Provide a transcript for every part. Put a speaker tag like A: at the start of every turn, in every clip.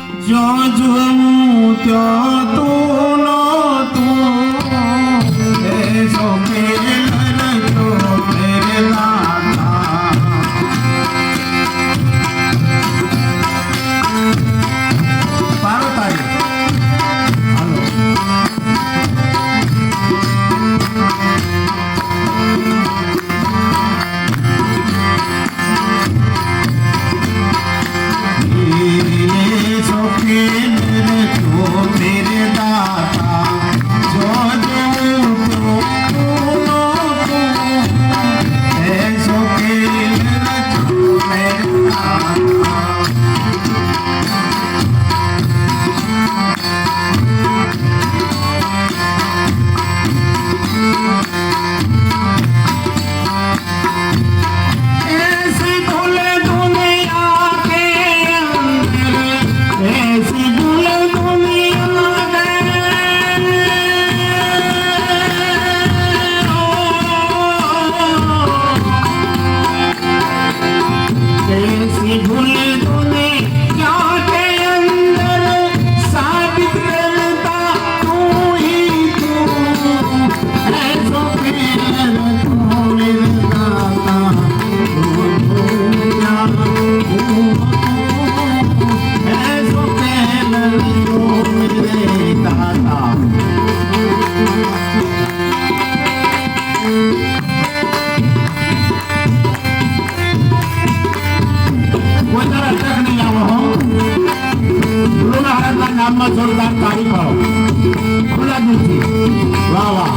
A: જ્યાં જોઉં ત્યાં તું નહોતું, એસો ખેલ રચ્યો મેરે લાલા. પારો તાળી. હાલો. मेरे दाता जो जो ऐसो खेल रचो मेरे दाता. ऐसी भूल दुनिया के अंदर, ऐसी भूल भूल तूने क्या के अंदर साबित करता तू ही तू, ऐसो खेल रचो मेरे दाता. ऐसो खेल रचो मेरे दाता. નામમાં જોરદાર તાળી પાડો. ખુલ્લા દિલથી. વાહ વાહ.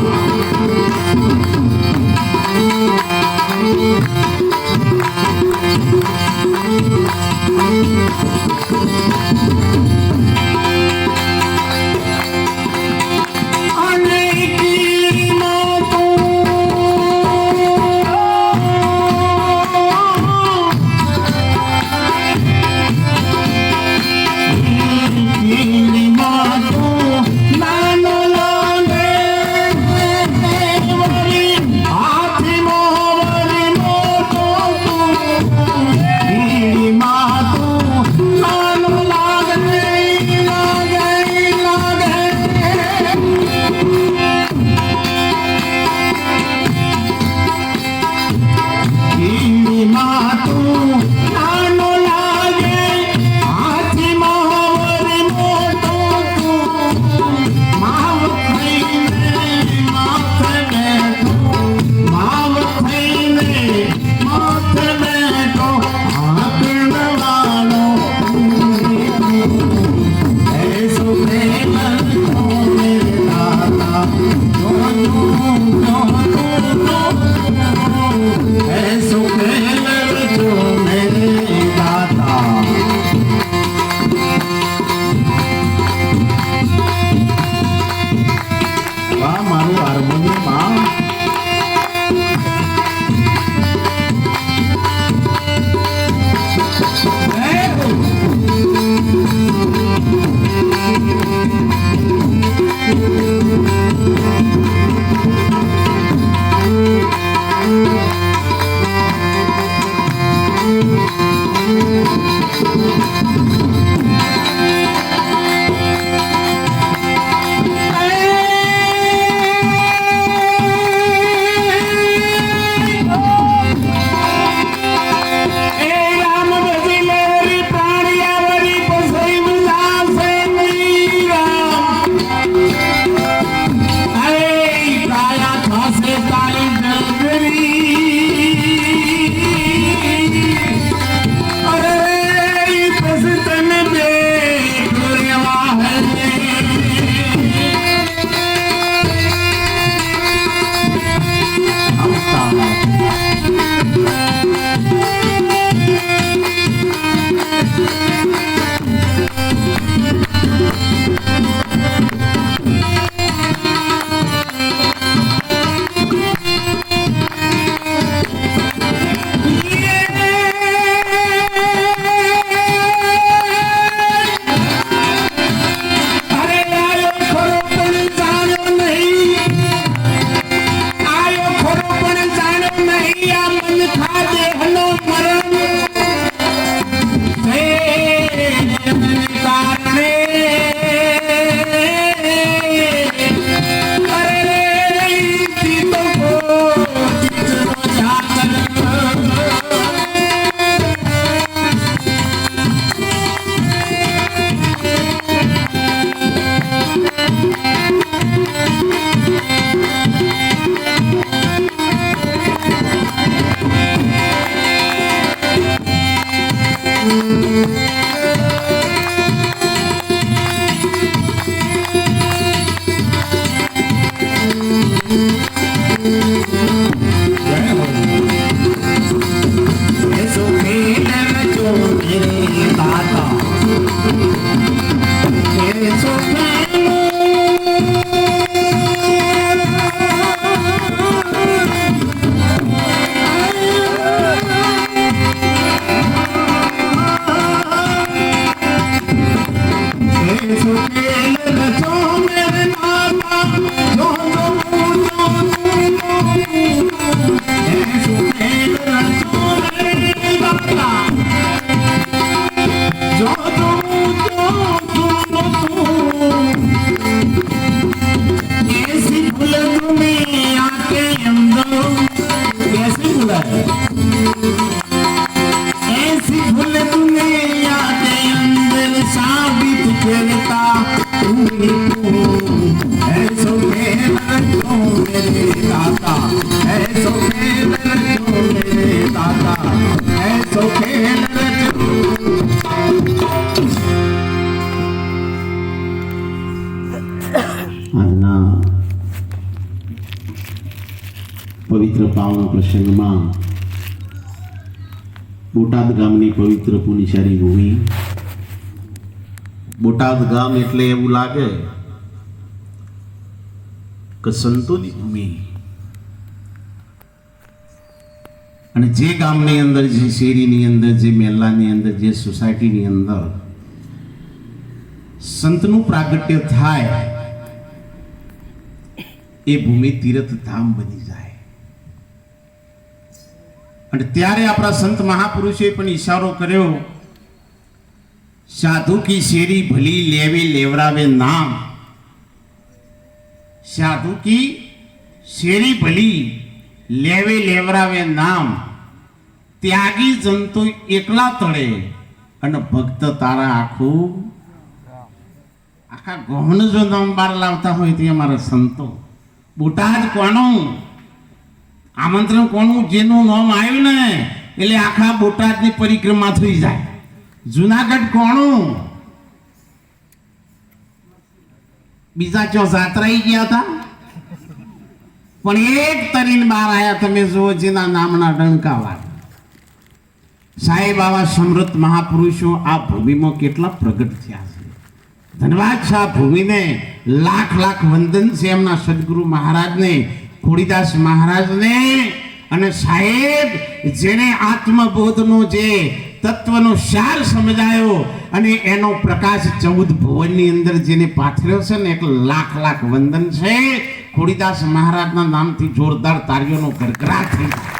A: ऐसो खेल रचो मेरे नाता जो ऐसो खेल रचो मेरे नाता जो ऐसी भूल तुम्हें आके अंदर कैसी भूल है ऐसी भूल तुम्हें आके अंदर साबित करता ऐसो खेल रचो मेरे दाता ऐसो खेल रचो मेरे दाता ऐसो खेल रचो આજના પવિત્ર પાવન પ્રસંગમાં બોટાદ ગામની પવિત્ર પુનિશારી ભૂમિ. બોટાદ ગામ એટલે એવું લાગે કે સંતોની ભૂમિ. અને જે ગામની અંદર, જે શેરીની અંદર, જે મહેલાની અંદર, જે સોસાયટીની અંદર સંતનું પ્રાગટ્ય થાય એ ભૂમિ તીર્થ ધામ બની જાય. અને ત્યારે આપણા સંત મહાપુરુષોએ પણ ઈશારો કર્યો, સાધુ કી શેરી ભલી લેવે લેવરાવે નામ. સાધુ કી શેરી ભલી લેવે લેવરાવે નામ. ત્યાગી જંતુ એકલા તળે અને ભક્ત તારા આખા ગોમનું જો નામ બહાર લાવતા હોય તે અમારા સંતો. બોટાદ કોનું આમંત્રણ, કોનું જેનું નામ આવ્યું ને એટલે આખા બોટાદની પરિક્રમા થઈ જાય. જુનાગઢ કોનું, બીજા ચો જાત્રાઈ ગયા હતા પણ એક તરીને બહાર આવ્યા. તમે જુઓ જેના નામના ડંકાવા સાહેબ. આવા સમૃદ્ધ મહાપુરુષો આ ભૂમિમાં કેટલા પ્રગટ થયા છે. ધન્યવાદ છે આ ભૂમિને. લાખ લાખ વંદન છે એમના સદગુરુ મહારાજને, ખોડીદાસ મહારાજને. અને સાહેબ જેને આત્મબોધનો જે તત્વનો સાર સમજાયો અને એનો પ્રકાશ 14 ભુવનની અંદર જેને પાથર્યો છે ને, એટલે લાખ લાખ વંદન છે. ખોડીદાસ મહારાજના નામથી જોરદાર તાળીઓનો ગરગડાટ થઈ જાય.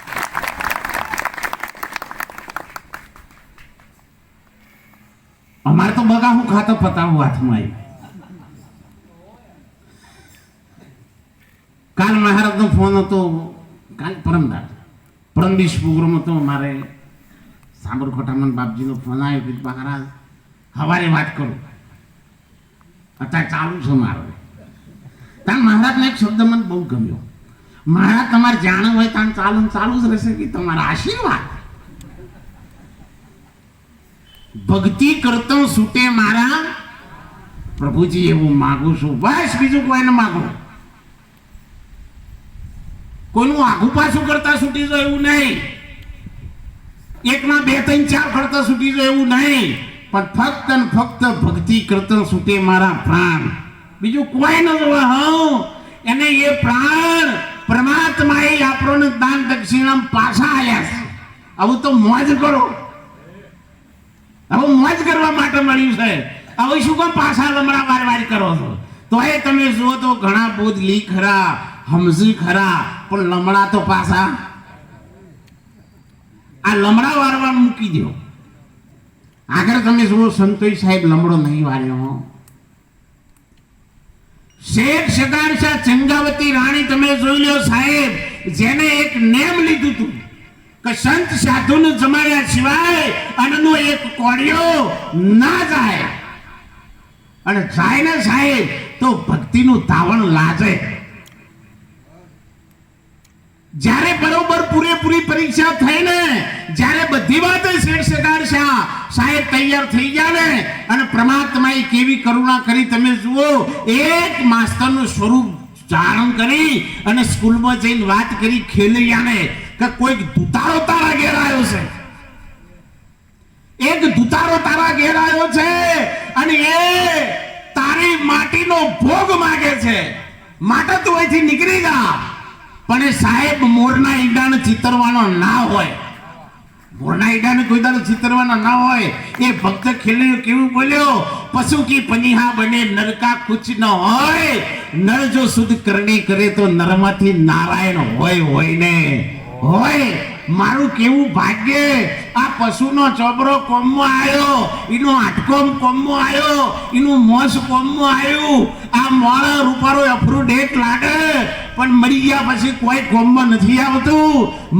A: અમારે તો બગા હું ખાતો પતાવું હાથમાં આવ્યું. કાલ મહારાજનો ફોન હતો, કાલ પરમ દિવસ પ્રોગ્રામ હતો. મારે સાબરકોટામાં બાપજીનો ફોન આવ્યો કે મહારાજ સવારે વાત કરું, અત્યારે ચાલુ છે મારો. ત્યાં મહારાજનો એક શબ્દ મને બહુ ગમ્યો. મહારાજ તમારે જાણવું હોય ત્યાં ચાલુ જ રહેશે કે તમારા આશીર્વાદ. ભક્તિ કરતો છૂટે મારા પ્રભુજી, એવું માગું છું બસ, બીજું કોઈને માગું. કોઈનું આઘું પાછું કરતા છૂટી જાય એવું નહીં, એકના 2 3 4 કરતા છૂટી જાય એવું નહીં, પણ ફક્ત ને ફક્ત ભક્તિ કરતા છૂટે મારા પ્રાણ, બીજું કોઈ ન જોવા. હા, એને એ પ્રાણ પરમાત્માએ આપણને દાન દક્ષિણા પાછા આલ્યા છે. આવું તો મોજ કરો, હવે મોજ કરવા માટે મળ્યું છે. હવે શું કામ પાછા લમણા વારવારી કરો છો? તો એ તમે જુઓ તો ઘણા બોધ લી ખરા, સમજી ખરા, પણ લમણા તો પાછા આ લમણા વારવા મૂકી દો. આગળ તમે જુઓ સંતોષ સાહેબ લમડો નહીં વાર્યો. શેઠ સદારશા ચંગાવતી રાણી તમે જોઈ લો સાહેબ, જેને એક નેમ લીધું હતું કે સંત સાધુને જમાડ્યા સિવાય અન્નનો એક કોડિયો ના જાય. અને જાય ને સાહેબ તો ભક્તિનું ધાવણ લાજે. જ્યારે બરોબર પૂરેપૂરી પરીક્ષા થઈ ને, જ્યારે બધી વાત શેઠ સદારશા સાહેબ તૈયાર થઈ ગયા ને, અને પરમાત્માએ કેવી કરુણા કરી તમે જુઓ. એક માસ્તરનું સ્વરૂપ ધારણ કરી અને સ્કૂલમાં જઈને વાત કરી ખેલૈયાને કે કોઈક દુતારો તારા ઘેર આવ્યો છે, એક દુતારો તારા ઘેર આવ્યો છે અને એ તારી માટીનો ભોગ માંગે છે, માટે તું અહીંથી નીકળી જા. પણ એ સાહેબ મોરના ઈંડાને ચિતરવાનો ના હોય, મોરના ઈંડાને કોઈ દાડો ચિતરવાનો ના હોય. એ ભક્ત ખેલૈયો કેવું બોલ્યો पशु की पनिहा बने नर का कुछ न होय नर जो शुद्ध करने करे तो नरमाથી નારાયણ હોય ને હોય મારું કેવું ભાગ્ય આ પશુનો ચોબરો કોમમાં આવ્યો એનો આટકો કોમમાં આવ્યો એનું મોસ કોમમાં આવ્યું આ મોળા રૂપારો અફરું ડેટ લાગે પણ મરી ગયા પછી કોઈ કોમમાં નથી આવતું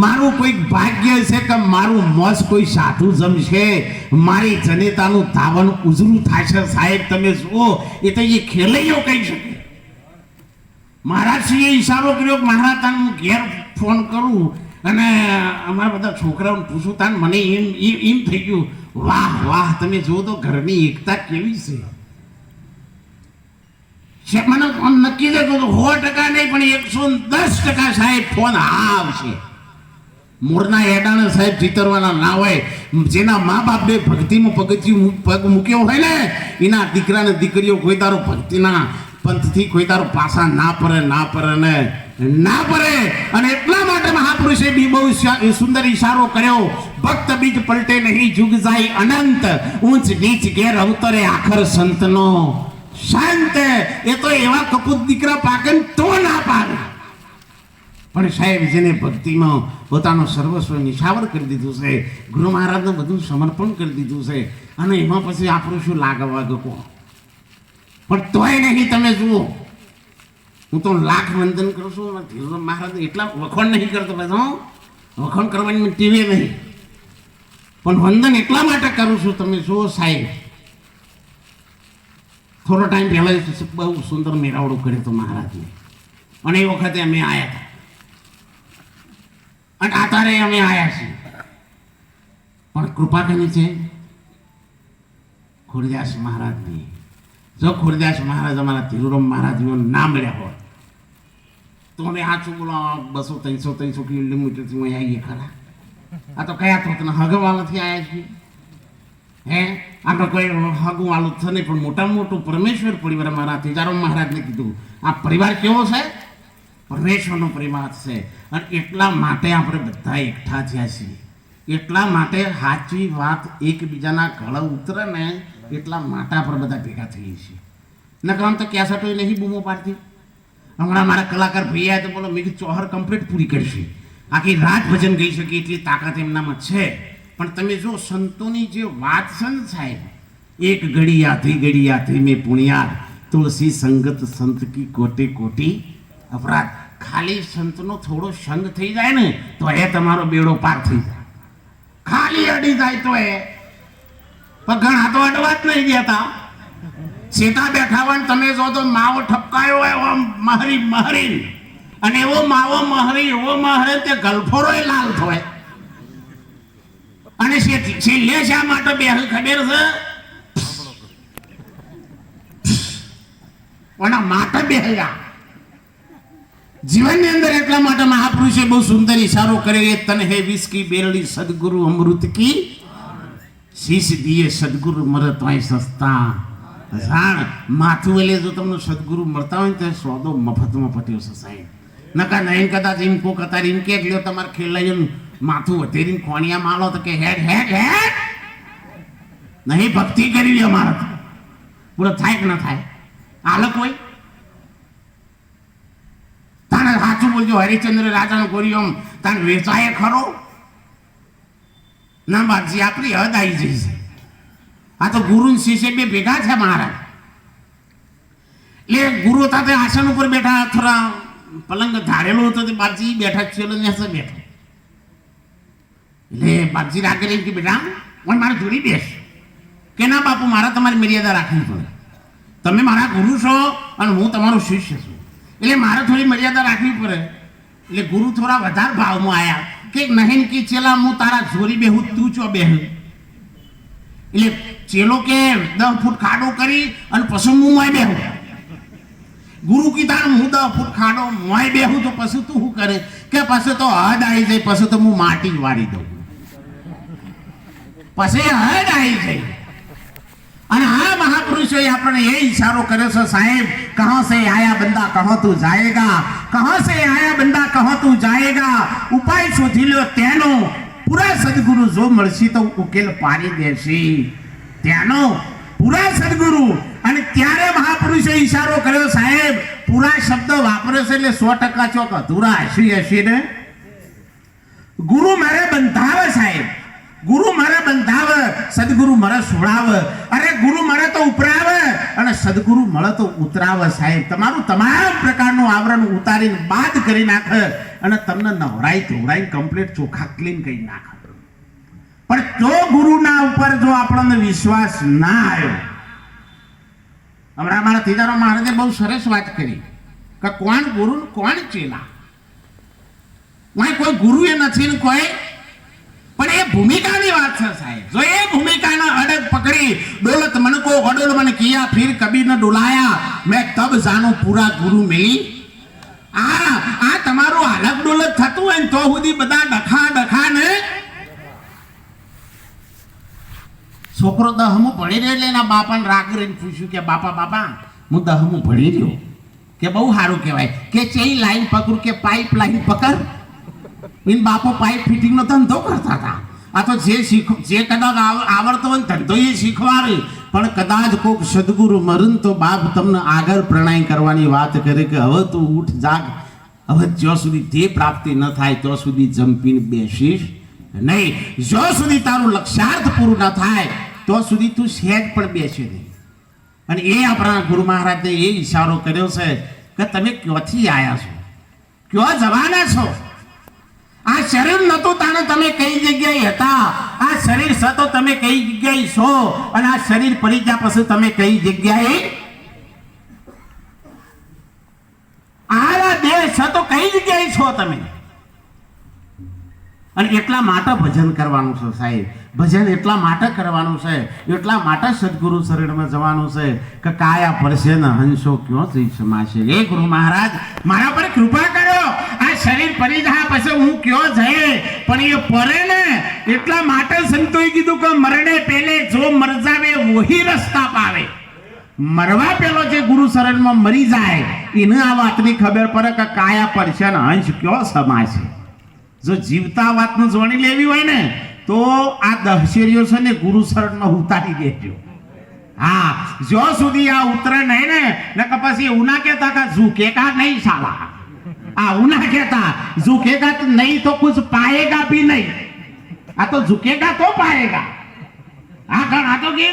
A: મારું કોઈ ભાગ્ય છે કે મારું મોસ કોઈ સાધુ જમશે મારી જનેતાનું ધાવન ઉજરું થશે સાહેબ તમે જુઓ એ તો એ ખેલૈયો કહી શકે મહારાજશ્રીએ ઈશારો કર્યો કે મહારાજ તાને હું ઘેર ફોન કરું અને અમારા બધા છોકરાઓને પૂછું તાન મને એમ થઈ ગયું વાહ વાહ તમે જુઓ તો ઘરની એકતા કેવી છે મને નક્કી દેખો તો 100% નહીં પણ 110% સાહેબ ફોન આવશે મોરના એડાણે સાહેબ જીતરવાના ના હોય જેના મા બાપ બે ભક્તિમાં પગ મૂક્યો હોય ને એના દીકરા ને દીકરીઓ કોઈ તારો ભક્તિના પંથથી કોઈ તારો પાસા ના પડે ને ના પડે અને એટલા માટે મહાપુરુષે બી બહુ સુંદર ઈશારો કર્યો ભક્ત બીજ પલટે નહીં જુગ જાય અનંત ઊંચ નીચ ઘેર અવતરે આખર સંતનો શાંત એ તો એવા કપૂત દીકરા પાકે તો ના પાકે પણ સાહેબ જેને ભક્તિમાં પોતાનો સર્વસ્વ નિશાવર કરી દીધું છે ગુરુ મહારાજનું બધું સમર્પણ કરી દીધું છે અને એમાં પછી આપણું શું લાગવા ગયો પણ તોય નહીં તમે જુઓ હું તો લાખ વંદન કરું છું ધીરુરામ મહારાજ એટલા વખોણ નહીં કરતો બધો વખોણ કરવાની ટીવી નહીં પણ વંદન એટલા માટે કરું છું તમે જુઓ સાહેબ થોડો ટાઈમ પહેલા બહુ સુંદર મેળાવડો કર્યો હતો મહારાજને અને એ વખતે અમે આવ્યા હતા અને આતારે અમે આવ્યા છીએ પણ કૃપા કરી છે ખોડિયાર મહારાજની જો ખોડિયાર મહારાજ અમારા ધીરુરામ મહારાજનું ના મળ્યા હોય તો અમે સાચું બોલો 200-300 કિલોમીટરથી અહીં આવીએ ખરા આ તો કયા થોતના હગવાલાથી આવ્યા છીએ હે આપણે કોઈ હગવાલું છે નહીં પણ મોટામાં મોટું પરમેશ્વર પરિવાર અમારા તીજારામ મહારાજને કીધું આ પરિવાર કેવો છે પરમેશ્વરનો પરિવાર છે અને એટલા માટે આપણે બધા એકઠા થયા છીએ એટલા માટે સાચી વાત એકબીજાના ગળા ઉતરે ને એટલા માટે આપણે બધા ભેગા થઈએ છીએ નકર આમ તો કેસેટો નહીં બૂમો પાડતી હમણાં મારા કલાકાર ભૈયા તો બોલો મેં ચોહર કમ્પ્લીટ પૂરી કરશે આખી રાત ભજન ગઈ શકે એટલી તાકાત એમનામાં છે પણ તમે જો સંતોની જે વાત છે ને સાહેબ એક ઘડી આથી મેં પુણ્યા તુલસી સંગત સંત કી કોટી કોટી અપરાધ ખાલી સંતનો થોડો સંગ થઈ જાય ને તો એ તમારો બેડો પાર થઈ જાય ખાલી અડી જાય તો એ પણ ઘણા તો અડવા જ નહીં દેતા સીધા બેઠા હોય તમે જો તો માવો ઠપકાયો હોય એવો મહરી અને એવો માવો મહરે તે ગલફોરો લાલ થાય અને છેલ્લે શા માટે બે ખબર છે ઓના માટે બેહ્યા જીવનની અંદર એટલા માટે મહાપુરુષે બહુ સુંદર ઈશારો કર્યો તને હે વિસ્કી બેરડી સદગુરુ અમૃત કી શીશ દિયે સદગુરુ મરે તોય સસ્તા જાણ માથું એટલે જો તમને સદગુરુ મળતા હોય ને તો સોદો મફતમાં પટ્યો છે સાહેબ નકા નહીં કદાચ એમ કો કતાર એમ કે લ્યો તમારે ખેલાઈને માથું વધેરીને ખોણિયા માલો તો કે હેડ નહીં ભક્તિ કરી અમારે તો પૂરો થાય કે ન થાય આલક હોય તાને સાચું બોલજો હરિચંદ્ર રાજાનો ગોરીઓ તાને વેચાય ખરો ના બાજી આપણી હદ આવી જઈ છે આ તો ગુરુ શિષ્ય બે ભેગા છે મહારાજ એટલે ગુરુ સાથે આસન ઉપર બેઠા થોડા પલંગ ધારેલો હતો તે બાજી બેઠા છેલ્લો બેઠો એટલે બાજી રાખે કે બેટા હું મારે જોડી બેસ કે ના બાપુ મારા તમારી મર્યાદા રાખવી પડે તમે મારા ગુરુ છો અને હું તમારો શિષ્ય છું એટલે મારે થોડી મર્યાદા રાખવી પડે એટલે ગુરુ થોડા વધારે ભાવમાં આવ્યા કે નહીં કે ચેલા હું તારા જોડી બેહું તું ચો બેહું એટલે ચેલો કે 10 ફૂટ ખાડો કરી અને પછી હું મોય બેહું ગુરુ કીધા હું 10 ફૂટ ખાડો મોય બેહું તો પછી તું શું કરે કે પછી તો હદ આવી જાય પછી તો હું માટી વાળી દઉં પછી હદ આવી જાય અને આ મહાપુરુષોએ આપણને એ ઈશારો કર્યો છે સાહેબ કહા સે આયા બંદા કહો તું જાયેગા કહા સે આયા બંદા કહો તું જાયેગા ઉપાય શોધી લ્યો તેનો પૂરા સદગુરુ જો મળશે તો ઉકેલ પાડી દેશે તેનો પૂરા સદગુરુ. અને ત્યારે મહાપુરુષે ઈશારો કર્યો, સાહેબ પૂરા શબ્દ વાપર્યો છે એટલે 100% ચોક અધૂરા હસી ને. ગુરુ મારે બંધાવે સાહેબ, ગુરુ મારે બંધાવે, સદગુરુ મારે છોડાવે. અરે ગુરુ મળે તો ઉપરાવે અને સદગુરુ મળે તો ઉતરાવે સાહેબ. તમારું તમામ પ્રકારનું આવરણ ઉતારીને બાદ કરી નાખે અને તમને નવરાઈ ધોરાઈ કમ્પ્લીટ ચોખા ક્લીન કરી નાખે. પણ જો ગુરુના ઉપર જો આપણને વિશ્વાસ ના આવ્યો, હમણાં મારા તીજારો મહારાજે બહુ સરસ વાત કરી કે કોણ ગુરુ કોણ ચેલા. કોઈ ગુરુ એ નથી ને કોઈ, પણ એ ભૂમિકાની વાત છે સાહેબ. જો એ ભૂમિકાના અડગ પકડી, દોલત મન કો અડોલ મન કિયા ફિર કબીર ન ડોલાયા, મેં તબ જાનું પૂરા ગુરુ મિલી. આ તમારું હાલક ડોલત થતું હોય ને તો સુધી બધા ડખા ને છોકરો દહમું ભણી રહ્યો એટલે એના બાપાને રાગ રહીને પૂછ્યું કે બાપા હું દહમું ભણી રહ્યો, કે બહુ સારું કહેવાય, કે ચેઈ લાઈન પકડું, કે પાઇપ લાઈન પકડ. એન બાપો પાઇપ ફિટિંગ નો ધંધો કરતા હતા. આ તો જે કદાચ આવડતો હોય ધંધો એ શીખવાડે. પણ કદાચ કોઈક સદગુરુ મરણ તો બાપ તમને આગળ પ્રણય કરવાની વાત કરે કે હવે તું ઉઠ જાગ, હવે જ્યાં સુધી ધ્યેય પ્રાપ્તિ ન થાય ત્યાં સુધી જંપીને બેસીશ નહીં. જ્યાં સુધી તારું લક્ષ્યાર્થ પૂરું ન થાય ત્યાં સુધી તું સહેજ પણ બેસે નહીં. અને એ આપણા ગુરુ મહારાજે એ ઈશારો કર્યો છે કે તમે ક્યાંથી આવ્યા છો, ક્યાં જવાના છો. આ શરીર નતું તાણે તમે કઈ જગ્યાએ હતા, આ શરીર સતો તમે કઈ જગ્યાએ છો, અને આ શરીર પડી ગયા પછી તમે કઈ જગ્યાએ, આ દેહ સતો કઈ જગ્યાએ છો તમે. અને એટલા માટે ભજન કરવાનું છે સાહેબ. ભજન એટલા માટે કરવાનું છે, એટલા માટે સદગુરુ શરણમાં જવાનું છે કે કાયા પરસે ને હંસો ક્યાં જઈ સમાશે. એ ગુરુ મહારાજ મારા પર કૃપા કરો, આ શરીર પડી જાય પછી હું ક્યાં જઈએ. પણ એ પરે ને એટલા માટે સંતોએ કીધું કે મરણે પહેલે જો મરજાવે વહી રસ્તા પાવે. મરવા પેલો જે ગુરુ શરણમાં મરી જાય એને આ વાતની ખબર પડે કે કાયા પરસે ને હંસ ક્યાં સમાશે. જો જીવતા વાતનું જોણી લેવી હોય ને તો આ દહશેરીઓ છે ને ગુરુ શરણમાં ઉતારી દેજો. હા, જ્યાં સુધી આ ઉતરે નહીં ને પછી એવું ના કહેતા કે ઝૂકેગા નહીં સાલા, આવું ના કહેતા. ઝૂકેગા નહીં તો કુછ પાએગા ભી નહીં. આ તો ઝૂકેગા તો પાએગા. આ કારણ આ તો કે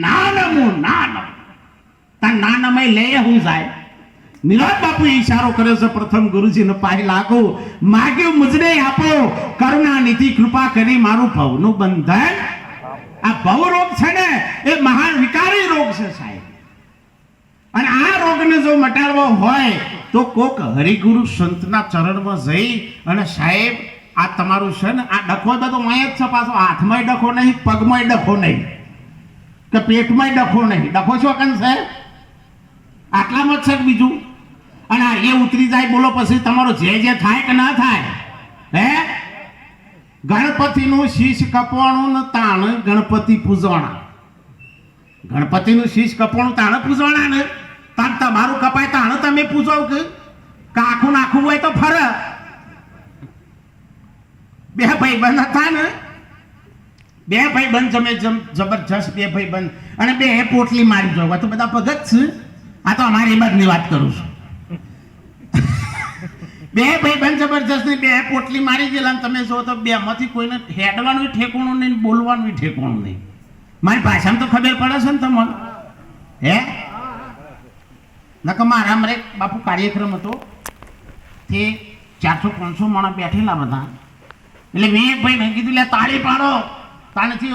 A: ના નમું ના નમય લે હું જાય. નિરાજ બાપુ ઈશારો કર્યો છે પ્રથમ ગુરુજીને પાય લાગો, માગ્યું મુજને આપો, કરુણા નિધિ કૃપા કરી મારું ભવનું બંધન. આ ભવ રોગ છે ને એ મહાન વિકારી રોગ છે સાહેબ. અને આ રોગને જો મટાડવો હોય તો કોક હરિગુરુ સંતના ચરણમાં જઈ અને સાહેબ આ તમારું છે ને આ ડખો તો અહીંયા જ છે, પાછો હાથમાંય ડખો નહીં, પગમાંય ડખો નહીં, કે પેટમાંય ડખો નહીં. ડખો શું કન છે આટલામાં જ છે બીજું. અને એ ઉતરી જાય બોલો પછી તમારો જે થાય કે ના થાય. હે ગણપતિનું શીશ કપવાનું ને તાણ ગણપતિ પૂજવાના. ગણપતિનું શીશ કપવાનું તાણ પૂજવાના ને તાણ તમારું કપાય તાણ તમે પૂજો કે આખું નાખવું હોય તો ફરે. બે ભાઈ બંધ હતા ને, બે ભાઈ બંધ જબરજસ્ત બે ભાઈ બંધ, અને બે પોટલી મારી જોવા તો બધા ભગત છે. આ તો અમારી બાદની વાત કરું છું. બે ભાઈ બંધ જબરજસ્ત ને બે પોટલી મારી ગયેલા. તમે જો તો બે માંથી કોઈને હેડવાનું ઠેકોણું નહીં, બોલવાનું ઠેકોણું નહીં. મારી ભાષામાં તો ખબર પડે છે ને તમને. હે નકર મારા અમારે બાપુ કાર્યક્રમ હતો તે 400-500 માણસ બેઠેલા બધા. એટલે મેં એક ભાઈ ને કીધું લે તાળી પાડો. તાણેથી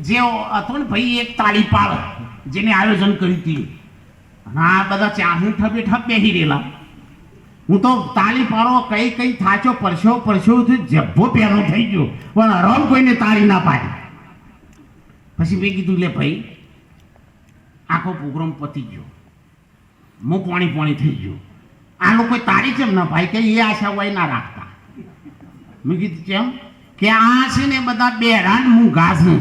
A: જે હતો ને ભાઈ એક તાળી પાડો જેને આયોજન કર્યું હતું. હા બધા ચાહું ઠપે ઠપ બેસી રહેલા. હું તો તાળી પાડો કઈ થાચો પરસ્યો જબ્બો પહેરો થઈ ગયો, પણ હરામ કોઈને તાળી ના પાડી. પછી મેં કીધું લે ભાઈ આખો પ્રોગ્રામ પતી ગયો, હું પાણી થઈ ગયો, આ લોકો તાળી કેમ ના ભાઈ કે એ આશા હોય ના રાખતા. મેં કીધું કેમ કે આ છે ને બધા બેરાન હું ઘાસ નું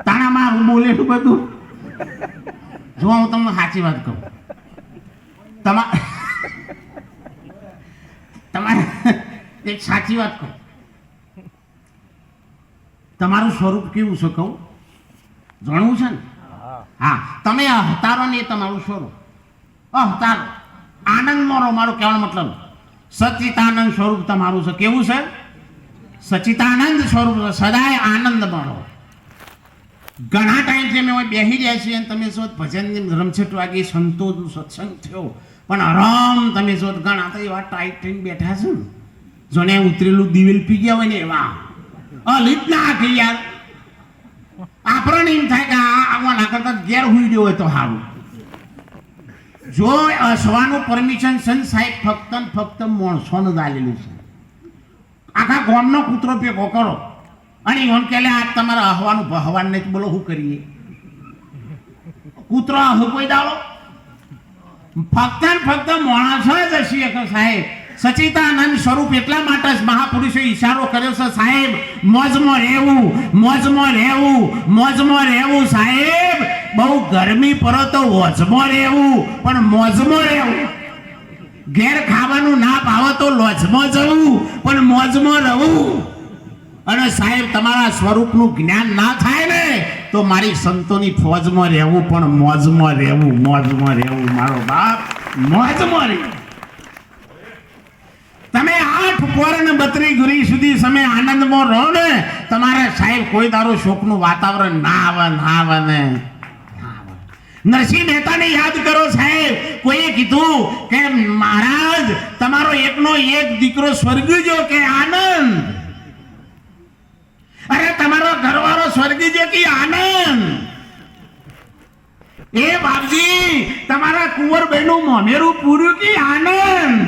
A: તાણા મારું બોલેલું બધું. જો હું તમને સાચી વાત કહું, તમારે એક સાચી વાત કહું, તમારું સ્વરૂપ કેવું છે કહું. જાણવું છે ને? હા, તમે અહતારો ને એ તમારું સ્વરૂપ. અહતારો આનંદમાં રહો, મારો કહેવાનો મતલબ સચિતાનંદ સ્વરૂપ તમારું છે. કેવું છે? સચિતાનંદ સ્વરૂપ છે. સદાય આનંદમાં રહો. ઘણા ટાઈમથી અમે બેસી રહ્યા છીએ અને તમે શું ભજનની રમછટ વાગી, સંતોષનું સત્સંગ થયો, પણ આરામ તમે જો ઘણા તો એવા ટાઈટ થઈને બેઠા છે ને, જોને ઉતરેલું દિવેલ પી ગયા હોય ને એવા અલિત ના કે યાર આપણને એમ થાય કે આવા ના કરતા ઘેર હુઈ ગયો હોય તો સારું. જો અસવાનું પરમિશન છે ને સાહેબ, ફક્ત ને ફક્ત માણસોને દાલેલું છે. આખા ગામનો કૂતરો ભેગો કરો અને એમ કે આજ તમારે અહવાનું ભહવાન નહીં, બોલો શું કરીએ? કૂતરો અહ કોઈ દાડો ફક્ત ને ફક્ત માણસો જ હશે કે સાહેબ. સચિતાનંદ સ્વરૂપ એટલા માટે જ મહાપુરુષો ઈશારો કર્યો છે સાહેબ, મોજમાં રહેવું, મોજમાં રહેવું, મોજમાં રહેવું સાહેબ. બહુ ગરમી પડે તો વોજમાં રહેવું, પણ મોજમાં રહેવું. ઘેર ખાવાનું ના ભાવે તો લોજમાં જવું, પણ મોજમાં રહવું. અને સાહેબ તમારા સ્વરૂપનું જ્ઞાન ના થાય ને તો મારી સંતોની ફોજમાં રહેવું, પણ મોજમાં રહેવું, મોજમાં રહેવું મારો બાપ, મોજમાં રહેવું. તમે 8 પોર ને 32 ગુરી સુધી સમય આનંદમાં રહો ને, તમારે સાહેબ કોઈ દારો શોકનું વાતાવરણ ના આવે, ના આવે ને. નરસિંહ મહેતાને યાદ કરો સાહેબ. કોઈએ કીધું કે મહારાજ તમારો એકનો એક દીકરો સ્વર્ગી જો કે આનંદ. અરે તમારો ઘરવાળો સ્વર્ગી જો કે આનંદ. એ બાપજી તમારા કુંવરબેનું મોમેરું પૂર્યું કે આનંદ.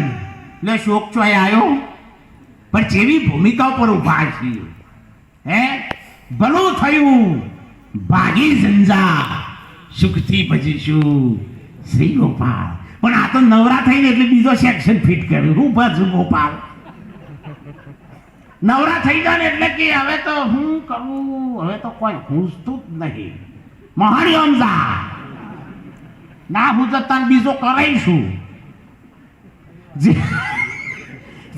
A: એટલે શોક ચોય આવ્યો, પણ જેવી ભૂમિકા પર ઉભા છીએ. હે ભલું થયું ભાગી જંજા, સુખથી ભજીશું શ્રી ગોપાલ. પણ આ તો નવરા થઈને એટલે બીજો સેક્શન ફિટ કર્યું. હું ભજુ ગોપાલ. નવરા થઈ જાય ને એટલે કે હવે તો હું કરું, હવે તો કોઈ પૂછતું જ નહીં. મહારી અમજા ના હું જતા બીજો કરાઈશું.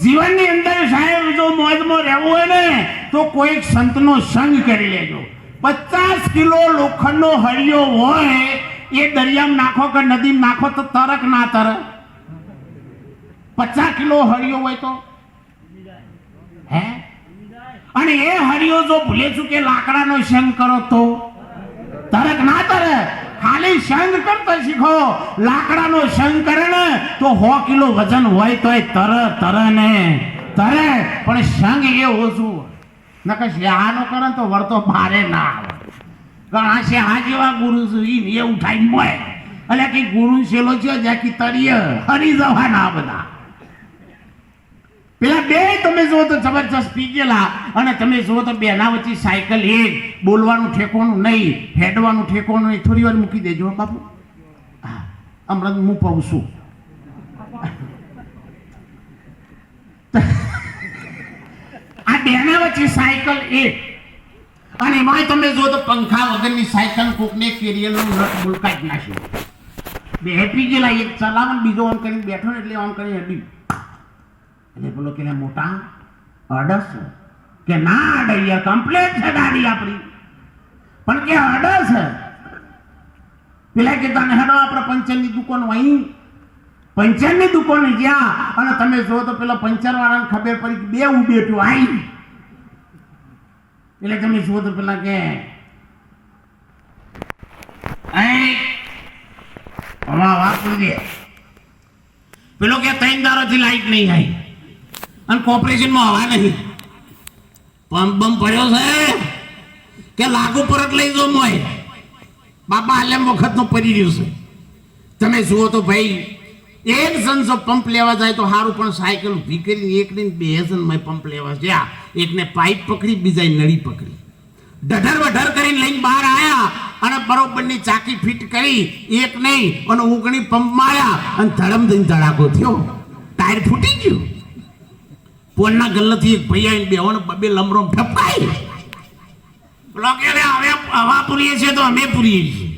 A: જીવનની અંદર સાહેબ જો મોજમાં રહેવું હોય ને તો કોઈ સંતનો સંગ કરી લેજો. 50 કિલો લોખંડનો હળિયો હોય એ દરિયામાં નાખો કે નદીમાં નાખો તો તરક ના તરે? 50 કિલો હળિયો હોય તો હે, અને એ હળિયો જો ભૂલે છું કે લાકડાનો સંગ કરો તો તરક ના તરે? ખાલી સંગ કરતા શીખો. લાકડાનો સંગ કરે ને તો 100 કિલો વજન હોય તોય તરે ને તરે, પણ સંગ એ ઓછું. નકર શેહાનો કરે તો વળતો ભારે ના આવે. ઘણા શેહા જેવા ગુરુ એ ઉઠાઈ મોય એટલે કે ગુરુ શેલો છે જ્યાંથી તરીએ હરી જવાના બધા. પેલા બે તમે જુઓ તો જબરજસ્ત પી ગયેલા, અને તમે જુઓ તો બેના વચ્ચે સાયકલ એક, બોલવાનું ઠેકોનું નહીં, હેડવાનું ઠેકોનું નહીં. થોડી વાર મૂકી દેજો બાપુ, હમણાં હું પાઉં છું. આ બેના વચ્ચે સાયકલ એક, અને એમાં તમે જો તો પંખા વગરની સાયકલ કોકને કેરિયરનું નટ બોલકા જ નાખ્યું. બે હેપી ગયેલા, એક ચલાવન બીજો ઓન કરીને બેઠો ને એટલે ઓન કરીને હેડી. એટલે બોલો કે મોટા અડસ કે ના અડે યાર, કમ્પ્લેટ છે ગાડી આપણી, પણ કે અડસ. પેલા કે તને હેડો આપણે પંચરની દુકાન અહીં, પંચરની દુકાને ગયા અને તમે જો તો પેલા પંચર વાળાને ખબર પડી કે બે ઉભેટું આવી. એટલે તમે જુઓ તો પેલા કે વાપરી દે. પેલો કે 3 દારોથી લાઈટ નહીં આવી અને કોર્પોરેશનમાં હવા નહીં. પંપ બમ પડ્યો છે કે લાગુ પરત લઈ જો મોય બાપા આલેમ વખતનો પડી રહ્યું છે. તમે જુઓ તો ભાઈ એક જણ જો પંપ લેવા જાય તો સારું, પણ સાયકલ ઊભી કરીને એકને 2 જણ પંપ લેવા ગયા. એકને પાઇપ પકડી, બીજા નળી પકડી, ડઢર વઢર કરીને લઈને બહાર આવ્યા અને બરોબરની ચાકી ફિટ કરી, એક નહીં અને ઉગણી પંપ માર્યા અને ધડમ દઈને ધડાકો થયો, ટાયર ફૂટી ગયું. પોનના ગલ્લાથી એક ભાઈ આવીને બેહોને બબે લમરોમ ઠપકાઈ. બ્લોકે હવે હવા પૂરીએ છે તો અમે પૂરીએ છીએ.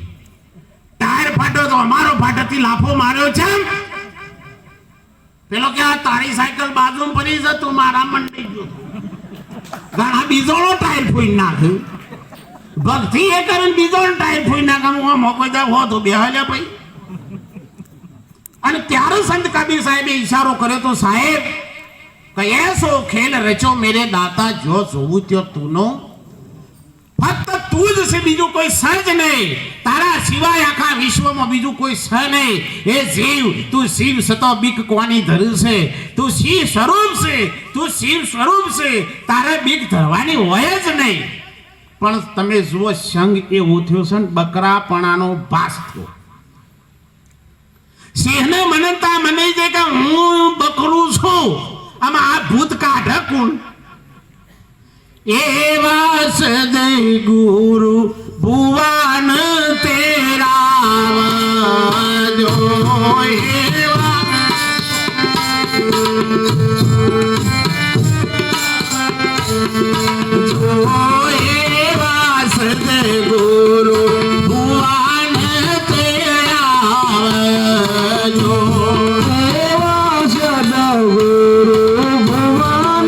A: ટાયર ફાટ્યો તો અમારો ફાટકથી લાફો માર્યો છે. પેલો કે આ તારી સાયકલ બાજુમાં પડી છે, તું મારા મંડી ગયો. ઘણા બીજોનો ટાયર ફોઈ નાખ્યું. ભક્તિ એ કરે બીજો ટાઈમ ફોઈ નાખવાનું મોકો દે હો તો બેહાલ્યા ભાઈ. અને ત્યારે સંત કબીર સાહેબે ઈશારો કર્યો તો સાહેબ કે એસો ખેલ રચો મેરે દાતા જો જોવું ત્યો તુનો ફક્ત તું જ છે બીજું કોઈ સજ નહીં તારા સિવાય આખા વિશ્વમાં બીજું કોઈ છે નહીં. એ જીવ તું શિવ સતો બીક કોની ધરું છે તું શિવ સ્વરૂપ છે તું શિવ સ્વરૂપ છે તારે બીક ધરવાની હોય જ નહીં. પણ તમે જુઓ સંગ એવો થયો છે ને બકરાપણાનો ભાસ થયો. સિંહને મનતા મને છે કે હું બકરું છું આમાં આ ભૂત કાઢે કોણ. એવા સદય ગુરુ ભુવન તેરા જો એવા સદય ગુરુ ભુવન તેરા જો એવા સદય ગુરુ ભુવન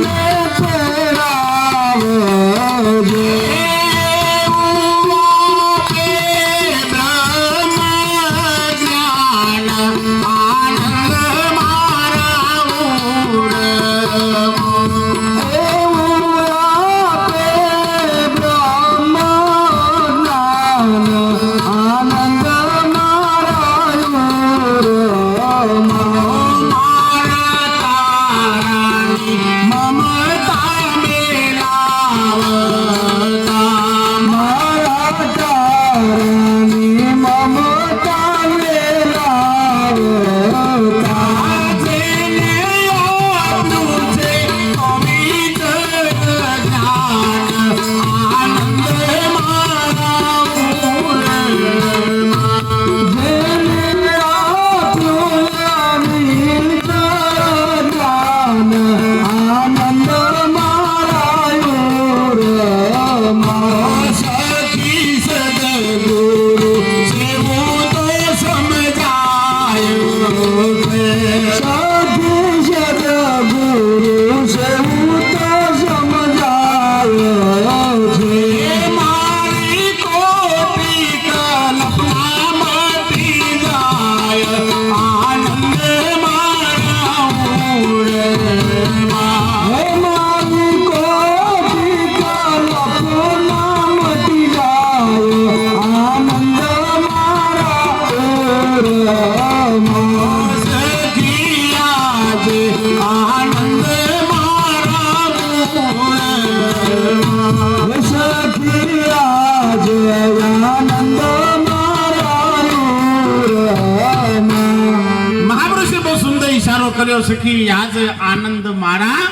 A: કર્યો સખી આજ આનંદ મારા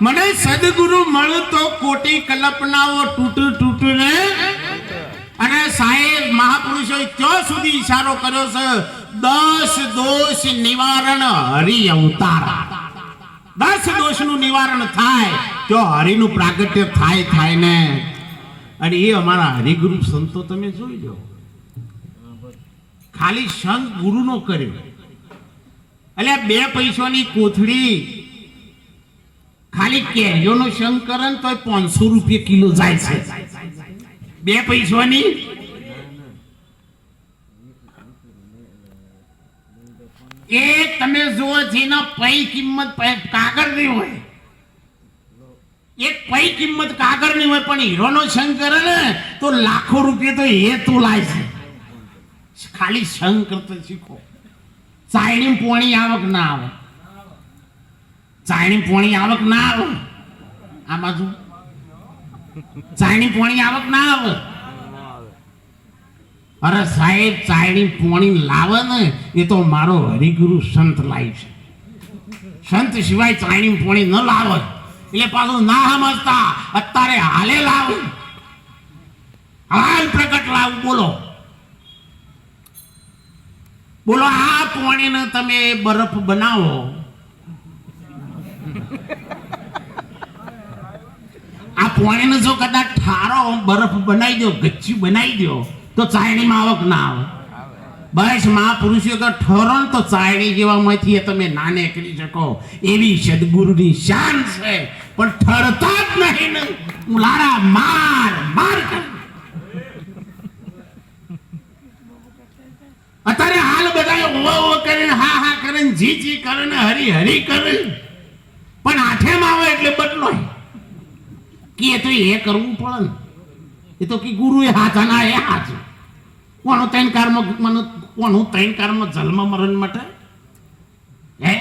A: મને સદગુરુ મળતો કોટી કલ્પનાઓ તૂટ ને અને સાહેબ મહાપુરુષો ત્યાં સુધી ઈશારો કર્યો છે 10 દોષ નિવારણ હરિ અવતાર. 10 દોષનું નિવારણ થાય તો હરિનું પ્રાગટ્ય થાય ને. અને એ અમારા હરિગુરુ સંતો તમે જોઈ લો ખાલી સંગ ગુરુનો કર્યો એટલે 2 પૈસાની કોથળી ખાલી કેરીઓનો સંગ કરે તો 500 રૂપિયા કિલો જાય છે. 2 પૈસાની એ તમે જુઓ જેના પૈ કિંમત કાગળની હોય એક પૈ કિંમત કાગળની હોય પણ હીરોનો સંગ કરે ને તો લાખો રૂપિયા તો એ તોલાય છે. ખાલી સંગ કરતા શીખો. ચાયણી પોણી આવક ના આવે ચાયણી પોણી આવક ના આવે આ બાજુ ચાયણી પોણી આવક ના આવે. અરે સાહેબ ચાયણી પોણી લાવે ને એ તો મારો હરિગુરુ સંત લાવી છે. સંત સિવાય ચાયણી પોણી ન લાવે એટલે પાછું ના સમજતા અત્યારે હાલે લાવું હાલ પ્રગટ લાવું. બોલો આ પોણીને તમે બરફ બનાવો આ પોણીને જો કદાચ ઠારો બરફ બનાવી દો ગચ્ચી બનાવી દો તો ચાયણીમાં આવક ના આવે. બસ મહાપુરુષો તો ઠરો તો ચાયણી જેવામાંથી તમે ના નીકળી શકો એવી સદગુરુની શાન છે. પણ ઠરતા જ નહીં ને લારા માર માર કરી જી જી કરે ને હરી હરી કરે, પણ આઠેમ આવે એટલે બદલો કે એ તો એ કરવું પડે ને. એ તો કે ગુરુ એ હાથ ના એ હાથ કોનું ત્રણ કારમાં જન્મ મરણ માટે હે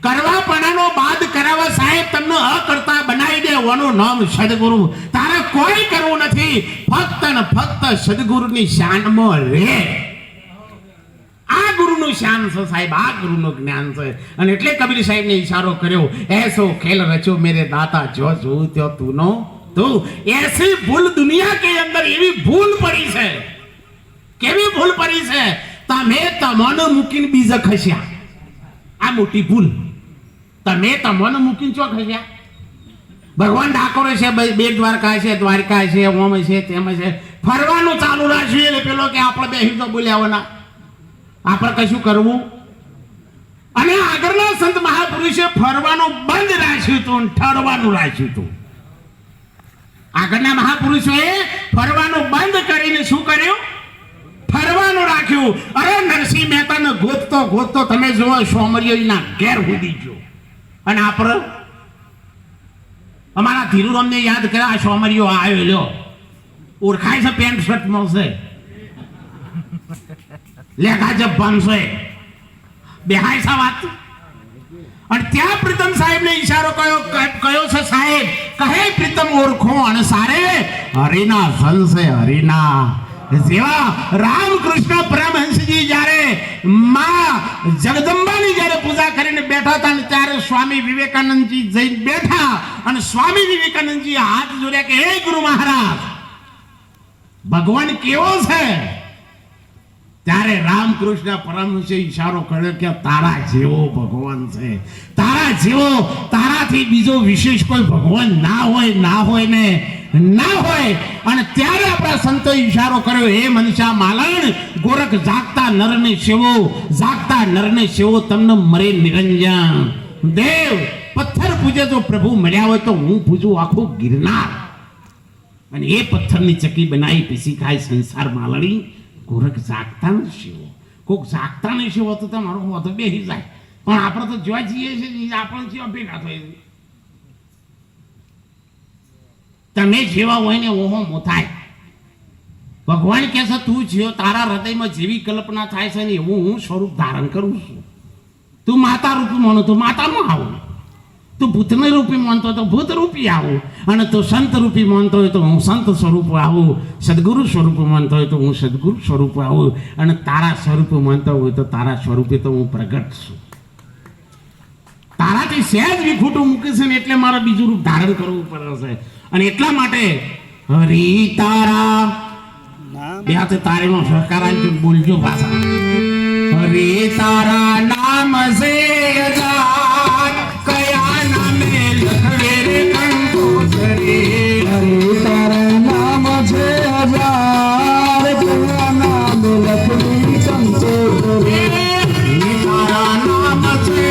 A: કરવા પણાનો બાદ કરાવવા સાહેબ તમને અકર્તા બનાવી દે. ઓનું નામ સદગુરુ. તારે કોઈ કરવું નથી, ફક્ત ને ફક્ત સદગુરુની શાનમાં રે. આ ગુરુનું શાન છે સાહેબ, આ ગુરુનું જ્ઞાન છે. અને એટલે કબીર સાહેબને ઈશારો કર્યો, એસો ખેલ રચો મેરે દાતા જો જોઉં ત્યો તુનો તું. એસી ભૂલ દુનિયા કે અંદર એવી ભૂલ પડી છે. કેવી ભૂલ પડી છે? તમે તમને મૂકીને બીજા ખસ્યા. આ મોટી ભૂલ. તમે તમને મૂકીને ચો ખસ્યા. ભગવાન ડાકોરે છે, બે દ્વારકા છે, દ્વારકા છે, ઓમ છે, તેમ છે. ફરવાનું ચાલુ રાખ્યું એટલે પેલો કે આપણે બેસી તો બોલ્યાવાના, આપણે કશું કરવું. અને આગળના સંત મહાપુરુષે ફરવાનું બંધ રાખ્યું હતું, ઠરવાનું રાખ્યું હતું. આગળના મહાપુરુષોએ ફરવાનું બંધ કરીને શું કર્યું? ફરવાનું રાખ્યું. અરે નરસિંહ મહેતાને ગોતતો ગોતતો તમે જુઓ સોમરિયોના ઘેર ઉડી ગયો. અને આપણે અમારા ધીરુરામને યાદ કર્યા, આ સોમરિયો આવ્યો લ્યો, ઓળખાય છે, પેન્ટ શર્ટ મળશે, લેખા જબ્બાન છે, બેહાય છે વાત. અને ત્યાં પ્રીતમ સાહેબ ને ઈશારો કયો છે સાહેબ? કહે પ્રીતમ ઓળખો અને સારે હરિના સન છે, હરિના જેવા રામકૃષ્ણ પરમહંસજી જ્યારે માં જગદંબાની જ્યારે પૂજા કરીને બેઠા હતા ને ત્યારે સ્વામી વિવેકાનંદજી જઈને બેઠા અને સ્વામી વિવેકાનંદજી હાથ જોડ્યા કે હે ગુરુ મહારાજ, ભગવાન કેવો છે? ત્યારે રામકૃષ્ણ પરમહંસે ઈશારો કર્યો કે તારા જેવો ભગવાન છે, તારા જેવો, તારાથી બીજો વિશેષ કોઈ ભગવાન ના હોય, ના હોય ને ના હોય. અને ત્યારે આપણા સંતો ઈશારો કર્યો, હે મનસા માલણ ગોરખ જાગતા નરને સેવો, જાગતા નરને સેવો તમને મરે નિરંજન. દેવ પથ્થર પૂજે તો પ્રભુ મળ્યા હોય તો હું પૂજું આખું ગિરનાર. અને એ પથ્થરની ચકી બનાવી પીસી ખાય સંસાર માલણી ગોરખ જાગતા ને સેવો. કોઈક જાગતા નહીં સેવો તો તમારો મોઢો બેસી જાય, પણ આપણે તો જોવા જઈએ છીએ આપણે જેવા ભેગા થઈ. તમે જેવા હોય ને ઓહો થાય. ભગવાન કહે છે તું જેવો, તારા હૃદયમાં જેવી કલ્પના થાય છે ને એવું હું સ્વરૂપ ધારણ કરું છું. તું માતા રૂપી માનો તો માતામાં આવું, તું ભૂતને રૂપી માનતો તો ભૂત રૂપી આવું, અને તું સંત રૂપી માનતો હોય તો હું સંત સ્વરૂપ આવું, સદગુરુ સ્વરૂપ માનતો હોય તો હું સદગુરુ સ્વરૂપ આવું, અને તારા સ્વરૂપ માનતો હોય તો તારા સ્વરૂપે તો હું પ્રગટ છું. તારાથી સહેજ વિખૂટું મૂકે છે ને એટલે મારે બીજું રૂપ ધારણ કરવું પડે છે. અને એટલા માટે હરી તારા બે હાથે તારેનો સહકાર આપજો, બોલજો ભાષા. હરી તારા નામ છે હજાર, કયા નામે લખવે રે કંકોત્રી. હરી તારા નામ છે હજાર, કયા નામે લખવી કંકોત્રી. હરી તારા નામ છે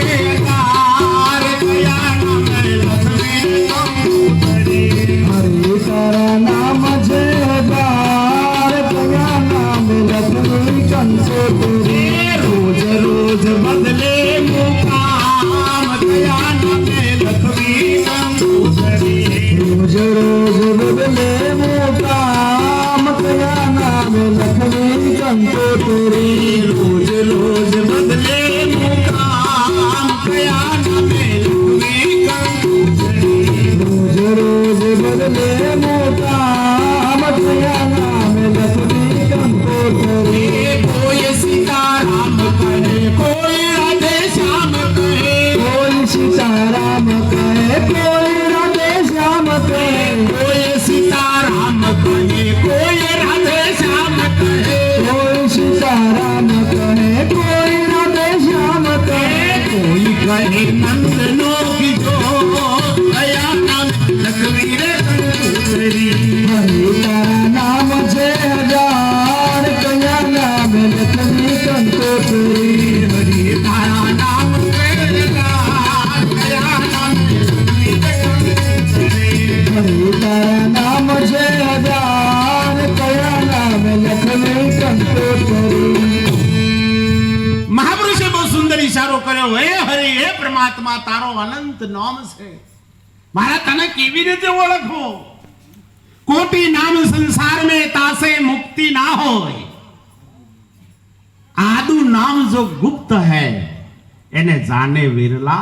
A: હજાર, કયા નામે લખવી કંકોત્રી. હરી તારા નામ છે હજાર, કયા નામે લખવી કંકોત્રી. રોજ રોજ બદલે મુકામ, કયા નામે લખવી કંકોત્રી. રોજ રોજ બદલે મુકામ, કયા નામે લખવી કંકોત્રી. રોજ રોજ બદલે મુકામ, કયા નામે લખવી કંકોત્રી. રોજ રોજ બદલે મુકામ, કયા નામે લખવી કંકોત્રી. કોઈ સીતારામ કહે, કોઈ રાધે શ્યામ કહે, કોઈ સીતારામ કહે, કોઈ રાધે શ્યામ કહે. કોઈ સીતારામ કહે, કોઈ રાધે શ્યામ કહે, કોઈ સીતારામ કહે, કોઈ રાધે શ્યામ કહે. કોઈ કહે નંદનો કીધો, કયા નામ લખવી રે કંકોત્રી. હરી તારા નામ છે હજાર, કયા નામે લખવી કંકોત્રી. હરી તારા નામ છે હજાર, કયા નામે લખવી કંકોત્રી. હરી તારા નામ છે હજાર, કયા નામે લખવી કંકોત્રી. મહાપુરુષે બહુ સુંદર ઈશારો કર્યો, હે હરિ, હે પરમાત્મા, તારો અનંત નામ છે, મારા તને કેવી રીતે ઓળખવો? કોટી નામ સંસાર में तासे मुक्ति ना હોય, આદુ નામ જો ગુપ્ત है એને જાણે વિરલા.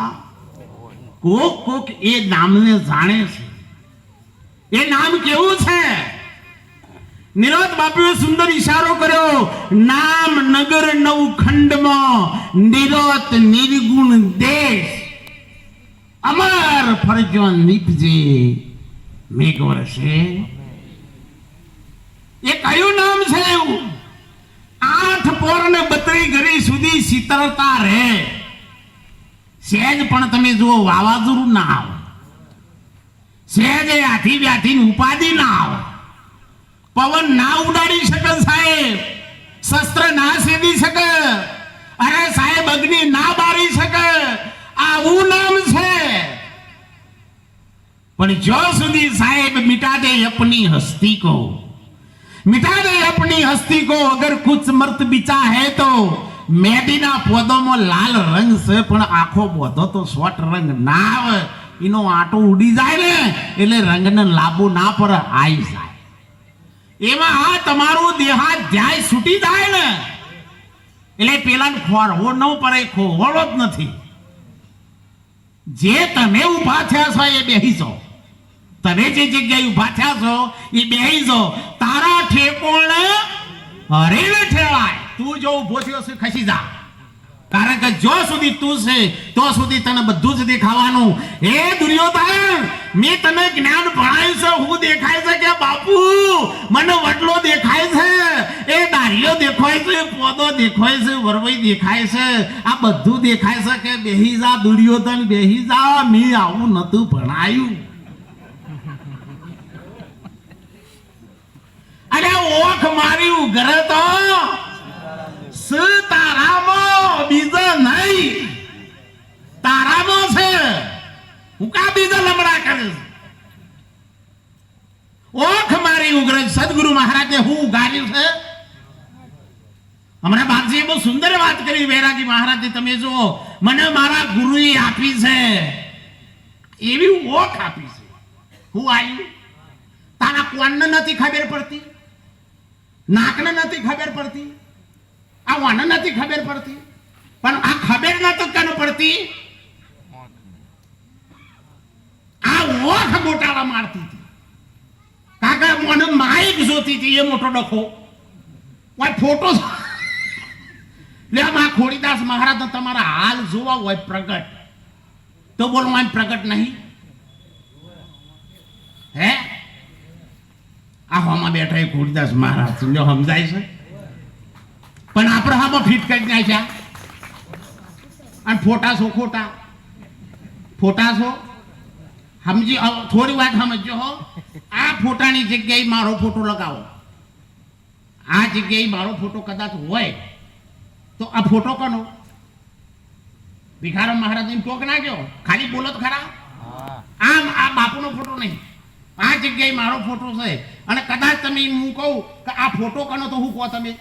A: કોક કોક એ નામને જાણે છે. એ નામ કેવું છે? નિરોધ બાપુએ સુંદર ઈશારો કર્યો, નામ નગર નવ ખંડમાં નિરોત નિર્ગુણ દેશ, અમર ફરજો નીપજે મેઘ વર્ષે. એ કયું નામ છે એવું? 8 પોર ને 32 ઘડી સુધી શીતળતા રહે. સહેજ પણ તમે જુઓ વાવાઝોડું ના આવે, સહેજ આથી વ્યાથી ઉપાધિ ના આવે, પવન ના ઉડાડી શકે સાહેબ, શસ્ત્ર ના સેદી શકે, અરે સાહેબ અગ્નિ ના બાળી શકે. આવું નામ છે. પણ જો સુધી સાહેબ મિટા દે अपनी हस्ती को, मिटा दे अपनी हस्ती को, अगर कुछ मर्त बिचा है तो મેદીના પોદોમાં લાલ રંગ છે, પણ આખો પોદો તો સ્વટ રંગ ના આવે. એનો આટો ઉડી જાય ને એટલે રંગને લાંબુ ના પર આવી જાય. એમાં આ તમારું દેહાત ધ્યાય છૂટી જાય ને એટલે પેલાને ખોરવો ન પડે, ખોવાળો જ નથી. જે તમે ઊભા થયા છો એ બેહી જાઓ, તમે જે જગ્યાએ ઊભા થયા છો એ બેહી જાઓ. તારા ઠેકોણે હરેને ઠેવાય. તું જો ઊભો થયો છે ખસી જા, કારણ કે જો સુધી તું છે તો સુધી તને બધું જ દેખાવાનું. હે દુર્યોધન, મેં તને જ્ઞાન ભણાવ્યું છે. હું દેખાય છે કે બાપુ? મને વડલો દેખાય છે, એ દારિયો દેખાય છે, પોદો દેખાય છે, વરવઈ દેખાય છે, આ બધું દેખાય છે. કે બેહી જા દુર્યોધન, બેહી જા, મેં આવું નતું ભણાયું. અરે ઓખ મારી ઉઘરે તો તારામાં, બીજા નહીં. તારામાં છે. હું કા બીજા લમડા કરે? ઓખ મારી ઉગ્ર. સદગુરુ મહારાજે હું ઉગાડ્યું છે. હમણાં બાપજીએ બહુ સુંદર વાત કરી. વૈરાગી મહારાજે તમે જુઓ, મને મારા ગુરુએ આપી છે એવી ઓખ આપી છે. હું આવ્યું તારા કોણને નથી ખબર પડતી, નાકને નથી ખબર પડતી, આ વાને નથી ખબર પડતી, પણ આ ખબર નતો કેને પડતી? આ ઓખ ગોટાળા મારતી હતી. કાકા મને માઇક જોતી હતી, એ મોટો ડખો કોઈ ફોટો લે. માં ખોડીદાસ મહારાજ તમારા હાલ જોવા હોય પ્રગટ, તો બોલો આમ પ્રગટ નહીં? હે આ હોમાં બેઠા એ ખોડીદાસ મહારાજ સમજાય છે, પણ આપણે હામાં ફિટ કરી નાખ્યા. અને ફોટા છો ખોટા, ફોટા છો સમજી. થોડી વાત સમજો હો. આ ફોટાની જગ્યાએ મારો ફોટો લગાવો. આ જગ્યાએ મારો ફોટો કદાચ હોય તો આ ફોટો કોનો? ભિખારામ મહારાજ ટોક નાખ્યો, ખાલી બોલો તો ખરા. આમ આ બાપુનો ફોટો નહીં, આ જગ્યાએ મારો ફોટો છે. અને કદાચ તમે હું કહું કે આ ફોટો કોનો, તો હું કહો તમે?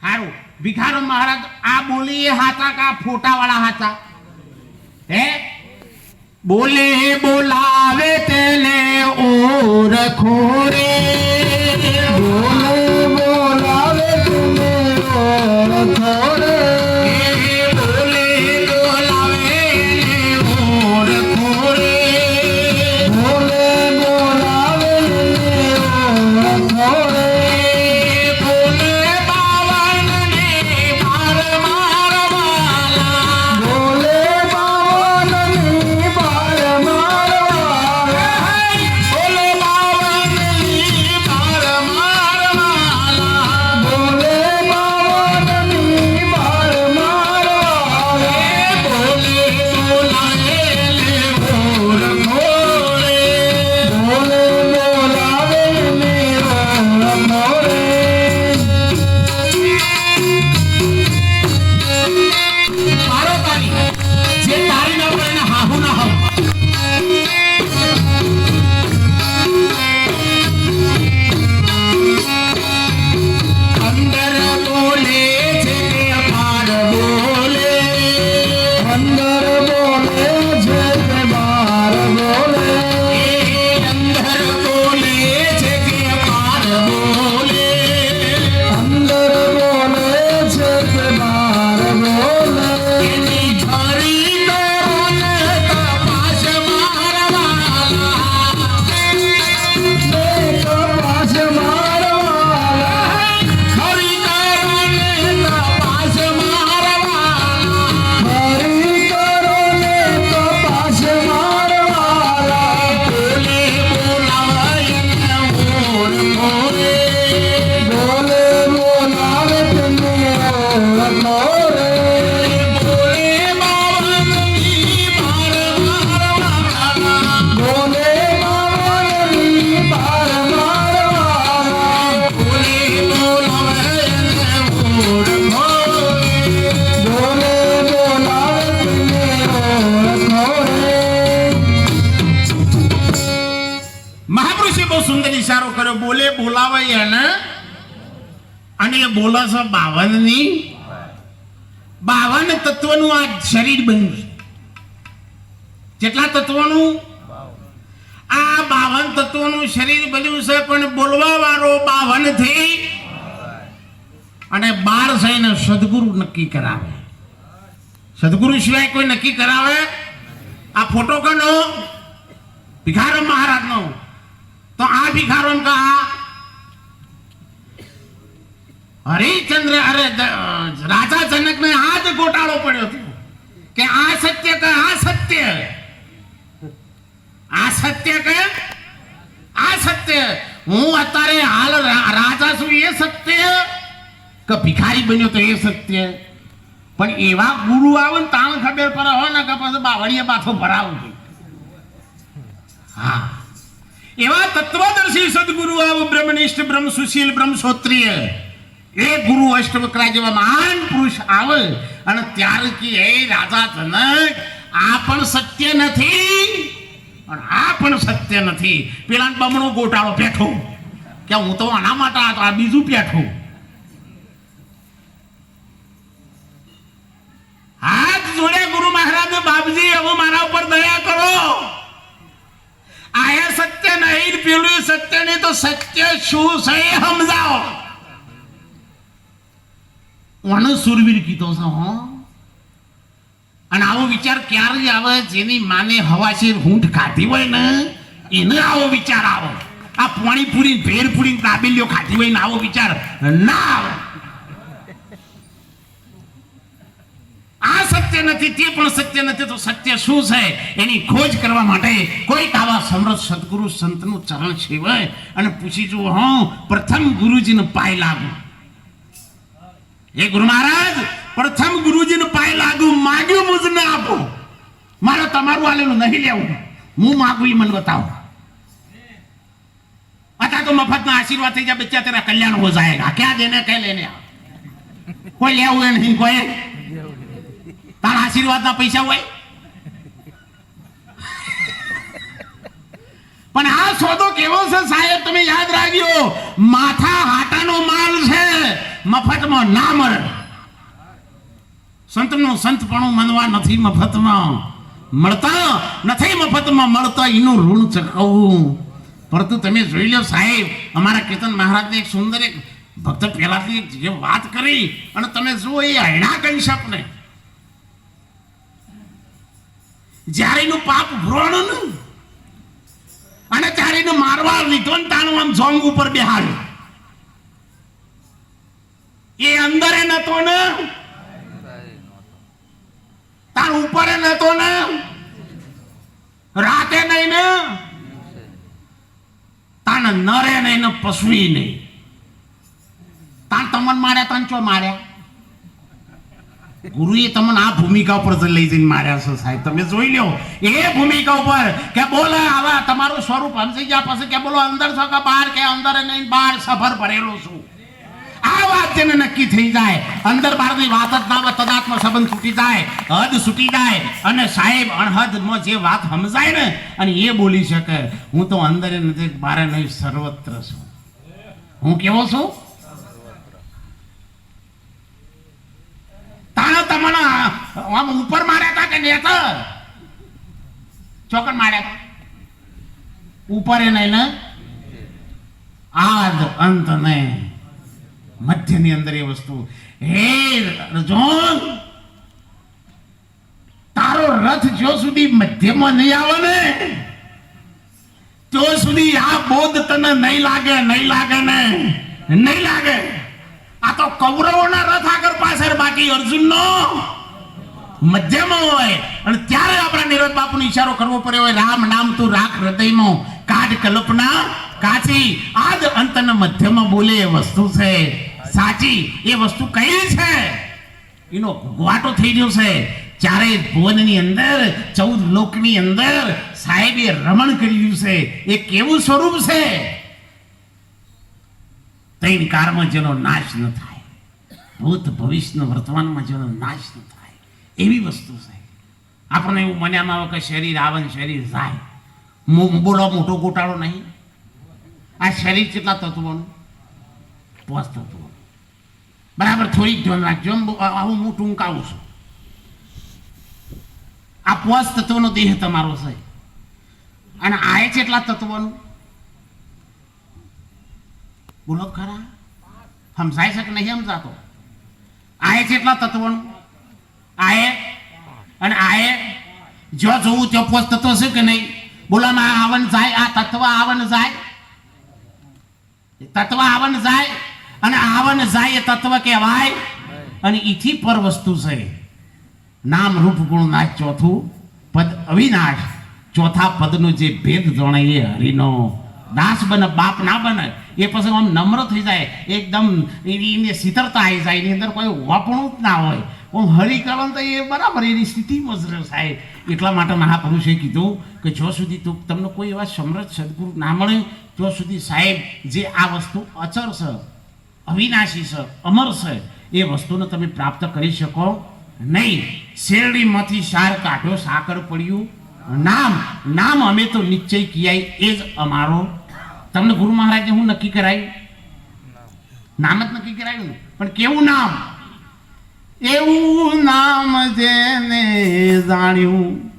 A: હારું, ભિખારામ મહારાજ આ બોલી હાચા કે આ ફોટા વાળા હાચા? હે બોલે બોલાવે તેને ઓરખો રે, બોલે બોલાવે તેને ઓરખો રે, બોલે બોલાવે ઓરખો રે, બોલે બોલાવે ઓરખો રે, બોલે બાવન ને બાર મારવાલા, બોલે બાવન ને બાર મારવાલા, બોલે બાવન ને બાર મારવાલા. બોલાવે એને, અને એ બોલે છે 52ની 52 તત્વનું આ શરીર બન્યું છે. કેટલા તત્વોનું? આ 52 તત્વોનું શરીર બન્યું છે, પણ બોલવા વાળો 52 થી અને 12 છે એને સદગુરુ નક્કી કરાવે. સદગુરુ સિવાય કોઈ નક્કી કરાવે? આ ફોટો કનો? ભિખારામ મહારાજ નો. તો આ ભિખારામ કા હરિચંદ્ર અરે રાજા જનક ને આ જ ગોટાળો પડ્યો હતો કે આ સત્ય કે આ સત્ય, આ સત્ય કે આ સત્ય. હું અત્યારે હાલ રાજા છું એ સત્ય કે ભિખારી બન્યો તો એ સત્ય? પણ એવા ગુરુ આવે ને તાણ ખબર પડે હોય ને કે પછી બાવળીએ બાથો ભરાવું છે. હા, એવા તત્વદર્શી સદગુરુ આવ બ્રહ્મનિષ્ઠ બ્રહ્મ સુશીલ બ્રહ્મ ક્ષોત્રિય એ ગુરુ અષ્ટવક્રા જેવા મહાન પુરુષ આવે અને ત્યારે કે હે રાજા જનક, આ પણ સત્ય નથી અને આ પણ સત્ય નથી. પેલા બમણો ગોટાળો બેઠો કે હું તો આના માટે આ બીજું બેઠું. હાથ જોડે ગુરુ મહારાજ, બાપજી હવે મારા ઉપર દયા કરો. આ સત્ય નહીં, પેલું સત્ય નહીં, તો સત્ય શું છે સમજાવો. વણ સુરવીર કીધો છે હો. અને આવો વિચાર ક્યારે આવે? જેની માને હવાશીર હૂંઠ ખાધી હોય ને એને આવો વિચાર આવે. આ પાણીપુરી ભેરપુરી કાબેલીઓ ખાધી હોય ને આવો વિચાર ના આવે. આ સત્ય નથી, તે પણ સત્ય નથી, તો સત્ય શું છે એની ખોજ કરવા માટે કોઈક આવા સમર્થ સદગુરુ સંતનું ચરણ સેવાય અને પૂછી જુઓ. હું પ્રથમ ગુરુજીને પાય લાગુ. એ ગુરુ મહારાજ પ્રથમ ગુરુજીને પાય લાગુ, માગ્યું મુજને આપો. મારે તમારું આલેલું નહીં લેવું, હું માગું એ મને બતાવો. અત્યારે તો મફતના આશીર્વાદ થઈ જાય, બચ્ચા તેરા કલ્યાણ હો જાયેગા. ક્યાં દેને કઈ લેને? કોઈ લેવું એ નહીં. કોઈ તારા આશીર્વાદના પૈસા હોય? પણ આ સોદો કેવો છે સાહેબ, તમે યાદ રાખજો. માથા હાટાનો માલ છે, મફતમાં ના મળે. સંતનું સંતપણું મનવા નથી મફતમાં મળતા, નથી મફતમાં મળતા, એનું ઋણ ચૂકવવું. પરંતુ તમે જોઈ લો સાહેબ, અમારા કીર્તન મહારાજને એક સુંદર એક ભક્ત પહેલાથી જે વાત કરી અને તમે જુઓ એ હૈણા કહી શકને. જ્યારે એનું પાપ ભ્રોણ અને ત્યારે એને મારવા લીધો ને તાનું આમ જોંગ ઉપર બેહાડ્યો. એ અંદરે નતો ને, તાર ઉપર નતો ને, રાતે નહીં ને, તાને નરે નહીં ને પશુઈ નહીં. તાન તમન માર્યા, તાન ચો માર્યા? ગુરુએ તમને આ ભૂમિકા ઉપર લઈ જઈને માર્યા છે સાહેબ. તમે જોઈ લો એ ભૂમિકા ઉપર કે બોલે હવે તમારું સ્વરૂપ સમજી ગયા પછી કે બોલો અંદર છો કે બહાર, કે અંદર નહીં બહાર સફર ભરેલો છું. આ વાત જેને નક્કી થઈ જાય, અંદર બહારની વાત જ ના હોય, તદાત્મ સંબંધ છૂટી જાય, હદ છૂટી જાય અને સાહેબ અણહદમાં જે વાત સમજાય ને અને એ બોલી શકે, હું તો અંદર નથી બહાર નહીં, સર્વત્ર છું. હું કેવો છું? તાણે તમને આમ ઉપર માર્યા હતા કે નેતર ચોકડ માર્યા હતા? ઉપર એ નહીં ને, આદ અંત ને મધ્યની અંદર એ વસ્તુ. હે અર્જુન, તારો રથ જો સુધી મધ્યમાં નહીં આવે ને તો સુધી આ બોધ તને નહીં લાગે, નહીં લાગે ને નહીં લાગે. આ તો કૌરવોના રથ આગળ પાછળ, બાકી અર્જુનનો મધ્યમાં હોય. અને ત્યારે આપણા નિરોધ બાપુનો ઈશારો કરવો પડ્યો હોય, રામ નામ તું રાખ હૃદયમાં, કાઢ કલ્પના કાચી. આજ અંતને મધ્યમાં બોલે એ વસ્તુ છે સાચી. એ વસ્તુ કઈ છે એનો ગુવાટો થઈ ગયો છે. ચારે ભુવનની અંદર, 14 લોકની અંદર સાહેબે રમણ કર્યું છે. એ કેવું સ્વરૂપ છે? ત્રણ કાળમાં જેનો નાશ ન થાય, ભૂત ભવિષ્ય વર્તમાનમાં જેનો નાશ ન થાય, એવી વસ્તુ છે. આપણને એવું મન્યામાં આવે કે શરીર આવે ને શરીર જાય. બોલો મોટો ગોટાળો નહીં. આ શરીર કેટલા તત્વોનું? પોસ્ત તત્વો બરાબર થોડીક ધ્યાન રાખજો. હું ટૂંકાવું છું. આ પોસ્ત તત્વનો દેહ તમારો છે અને આ છે એટલા તત્વોનું બોલો ખરા સમજાય છે કે નહીં સમજાતો? આ છે એટલા તત્વોનું આ અને આ જો જોવું ત્યાં પોસ્ત તત્વ છે કે નહીં? બોલામાં આવન જાય, આ તત્વ આવન જાય, તત્વ આવન જાય અને આવન જાય એ તત્વ કહેવાય. અને ઈથી પર વસ્તુ છે નામ રૂપ ગુણ નાશ, ચોથું પદ અવિનાશ. ચોથા પદનો જે ભેદ જાણે એ હરિનો દાસ બને, બાપ ના બને. એ પછી આમ નમ્ર થઈ જાય, એકદમ એની શીતળતા આવી જાય, એની અંદર કોઈ વાપણું જ ના હોય. હું હરી કરો તો એ બરાબર એની સ્થિતિમાં જ રહે સાહેબ. એટલા માટે મહાપુરુષે કીધું કે જો સુધી તમને કોઈ એવા સમૃદ્ધ સદગુરુ ના મળે ત્યાં સુધી સાહેબ જે આ વસ્તુ અચર છે, અવિનાશી છે, અમર છે, એ વસ્તુને તમે પ્રાપ્ત કરી શકો નહીં. શેરડીમાંથી સાર કાઢો, સાકર પડ્યું નામ. નામ અમે તો નિશ્ચય કિયાય, એ જ અમારો. તમને ગુરુ મહારાજે હું નક્કી કરાયું? નામ જ નક્કી કરાયું ને. પણ કેવું નામ? એવું નામ જેને જાણ્યું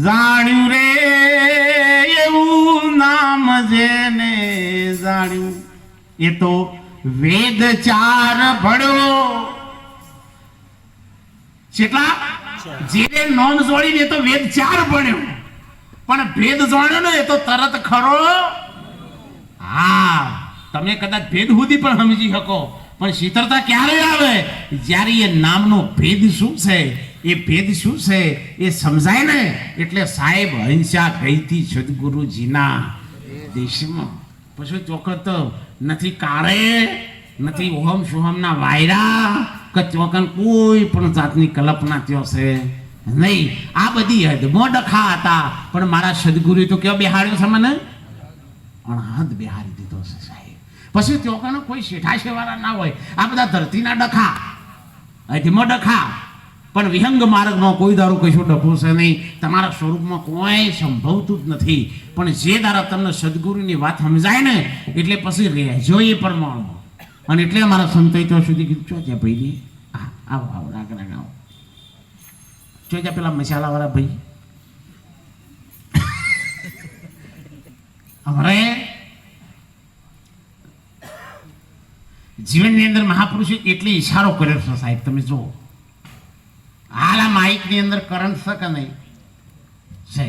A: જાણ્યું રે, એવું નામ જેને જાણ્યું એ તો વેદ ચાર ભળ્યો. કેટલા? જે નોંધ જોડીને એ તો વેદ ચાર ભણ્યો, પણ ભેદ જાણ્યો ને એ તો તરત ખરો. હા, તમે કદાચ ભેદ સુધી પણ સમજી શકો, પણ શીતળતા ક્યારે આવે? જ્યારે એ નામનો ભેદ શું છે, એ ભેદ શું છે એ સમજાય ને. એટલે સાહેબ હંસા ગઈથી સદગુરુજીના દેશમાં પછી ચોખત નથી કાળે, નથી ઓહમ સોહમના વાયરા, કે ચોકન કોઈ પણ જાતની કલ્પના ત્યો છે નહીં. આ બધી હદમાં ડખા હતા, પણ મારા સદગુરુએ તો કેવો બેહાડ્યો છે મને? અણહદ બેહારી દીધો છે સાહેબ. પછી ચોકાનો કોઈ શેઠા શેવાળા ના હોય. આ બધા ધરતીના ડખા, અધમાં ડખા, પણ વિહંગ માર્ગમાં કોઈ દારૂ કશું ડખું છે નહીં. તમારા સ્વરૂપમાં કોઈ સંભવતું જ નથી. પણ જે દારા તમને સદગુરુની વાત સમજાય ને એટલે પછી રહેજો એ પ્રમાણમાં. અને એટલે અમારા સંતોએ તો સુધી કીધું ચો જ્યાં ભાઈ, હા આવો આવો આગળ આગળ આવો. ચો જ્યાં પેલા મસાલાવાળા ભાઈ અમારે જીવનની અંદર મહાપુરુષે એટલે ઈશારો કર્યો છે સાહેબ. તમે જુઓ હાલ આ માઇકની અંદર કરંટ છે કે નહીં છે?